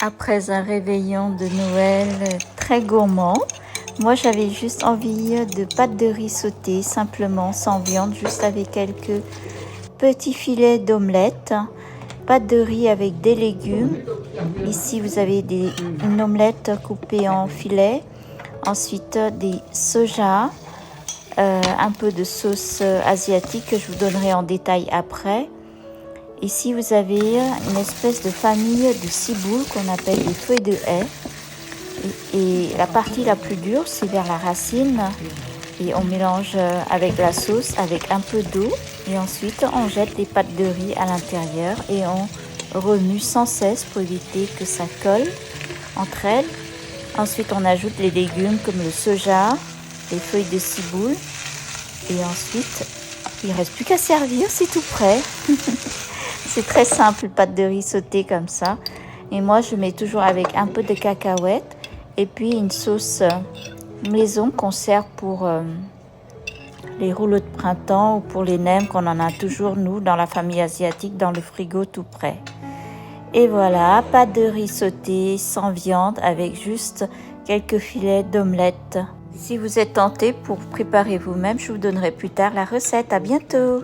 Après un réveillon de Noël très gourmand, moi j'avais juste envie de pâtes de riz sautées, simplement sans viande, juste avec quelques petits filets d'omelette. Pâtes de riz avec des légumes. Ici vous avez une omelette coupée en filets. Ensuite des soja, un peu de sauce asiatique que je vous donnerai en détail après. Ici, vous avez une espèce de famille de ciboules qu'on appelle des feuilles de haie. Et la partie la plus dure, c'est vers la racine. Et on mélange avec la sauce, avec un peu d'eau. Et ensuite, on jette les pâtes de riz à l'intérieur et on remue sans cesse pour éviter que ça colle entre elles. Ensuite, on ajoute les légumes comme le soja, les feuilles de ciboule. Et ensuite, il ne reste plus qu'à servir, c'est tout prêt. C'est très simple, pâte de riz sautée comme ça. Et moi, je mets toujours avec un peu de cacahuètes et puis une sauce maison qu'on sert pour les rouleaux de printemps ou pour les nems qu'on en a toujours, nous, dans la famille asiatique, dans le frigo tout prêt. Et voilà, pâte de riz sautée sans viande avec juste quelques filets d'omelette. Si vous êtes tenté pour préparer vous-même, je vous donnerai plus tard la recette. À bientôt!